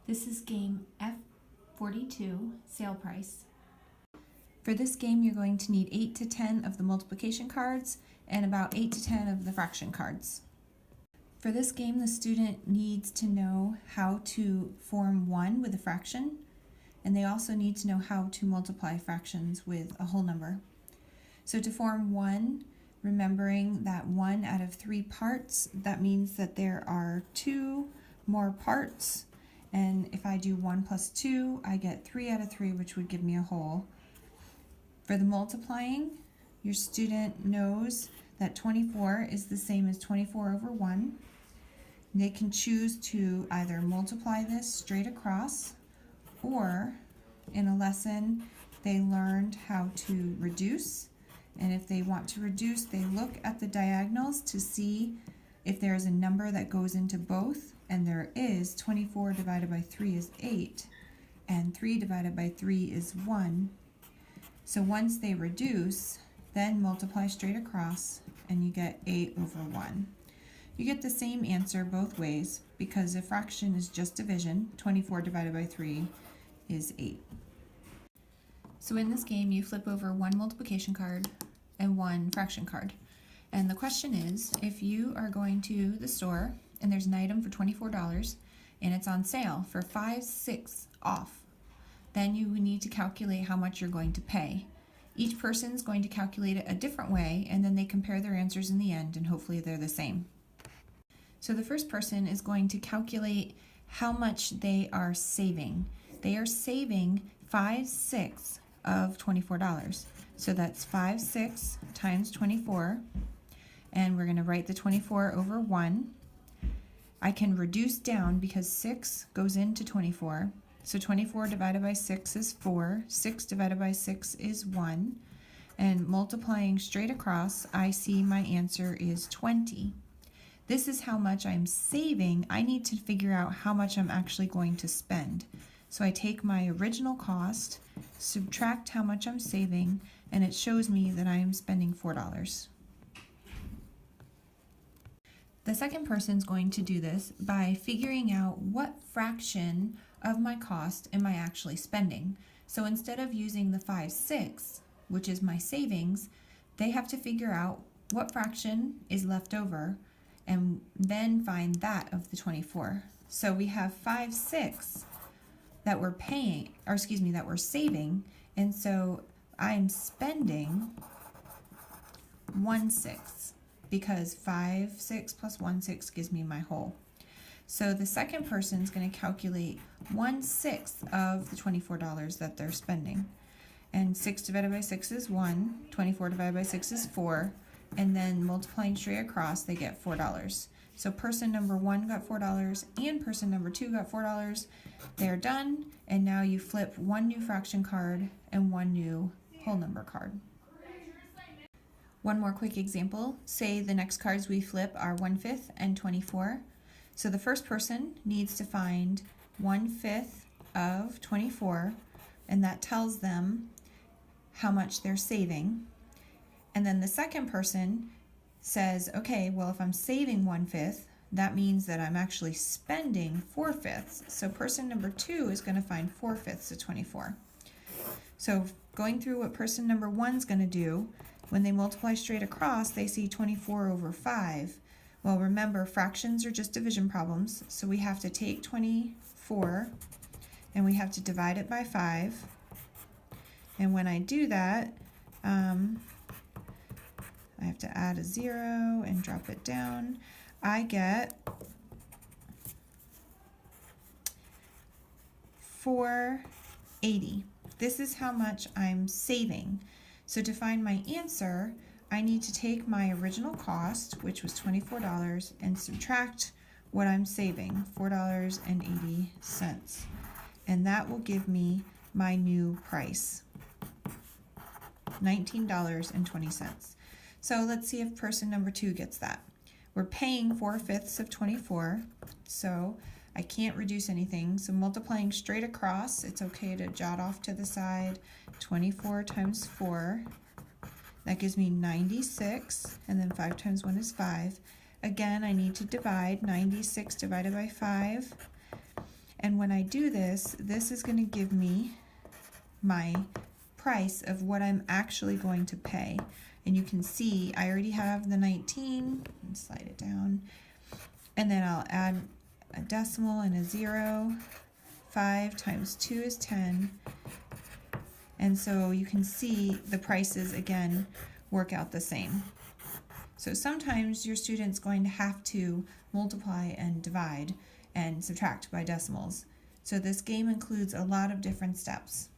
This is game F42, sale price. For this game, you're going to need 8 to 10 of the multiplication cards and about 8 to 10 of the fraction cards. For this game, the student needs to know how to form 1 with a fraction, and they also need to know how to multiply fractions with a whole number. So to form 1, remembering that 1 out of 3 parts, that means that there are 2 more parts. And if I do 1 plus 2, I get 3 out of 3, which would give me a whole. For the multiplying, your student knows that 24 is the same as 24 over 1. They can choose to either multiply this straight across, or in a lesson, they learned how to reduce. And if they want to reduce, they look at the diagonals to see if there is a number that goes into both, and there is. 24 divided by 3 is 8, and 3 divided by 3 is 1. So once they reduce, then multiply straight across, and you get 8 over 1. You get the same answer both ways because a fraction is just division. 24 divided by 3 is 8. So in this game, you flip over 1 multiplication card and 1 fraction card. And the question is, if you are going to the store and there's an item for $24 and it's on sale for 5/6 off, then you need to calculate how much you're going to pay. Each person's going to calculate it a different way, and then they compare their answers in the end, and hopefully they're the same. So the first person is going to calculate how much they are saving. They are saving 5/6 of $24. So that's 5/6 times 24, and we're going to write the 24 over 1. I can reduce down because 6 goes into 24. So 24 divided by 6 is 4. 6 divided by 6 is 1. And multiplying straight across, I see my answer is 20. This is how much I'm saving. I need to figure out how much I'm actually going to spend. So I take my original cost, subtract how much I'm saving, and it shows me that I am spending $4. The second person is going to do this by figuring out what fraction of my cost am I actually spending. So instead of using the 5/6, which is my savings, they have to figure out what fraction is left over and then find that of the 24. So we have 5/6 that we're paying, or excuse me, that we're saving, and so I'm spending 1/6 because 5/6 plus 1/6 gives me my whole. So the second person is going to calculate 1/6 of the $24 that they're spending. And 6 divided by 6 is 1, 24 divided by 6 is 4, and then multiplying straight across, they get $4. So person number 1 got $4, and person number 2 got $4. They're done, and now you flip 1 new fraction card and 1 new whole number card. One more quick example. Say the next cards we flip are 1/5 and 24. So the first person needs to find 1/5 of 24, and that tells them how much they're saving. And then the second person says, okay, well, if I'm saving 1/5, that means that I'm actually spending 4/5. So person number 2 is going to find 4/5 of 24. So going through what person number 1 is going to do, when they multiply straight across, they see 24 over 5. Well, remember, fractions are just division problems, so we have to take 24 and we have to divide it by 5. And when I do that, I have to add a 0 and drop it down. I get 480. This is how much I'm saving. So to find my answer, I need to take my original cost, which was $24, and subtract what I'm saving, $4.80. And that will give me my new price, $19.20. So let's see if person number 2 gets that. We're paying 4/5 of 24, so I can't reduce anything. So multiplying straight across, it's okay to jot off to the side, 24 times 4. That gives me 96, and then 5 times 1 is 5. Again, I need to divide 96 divided by 5. And when I do this, this is going to give me my price of what I'm actually going to pay. And you can see I already have the 19, and slide it down, and then I'll add a decimal and a 0. 5 times 2 is 10. And so you can see the prices again work out the same. So sometimes your student's going to have to multiply and divide and subtract by decimals. So this game includes a lot of different steps.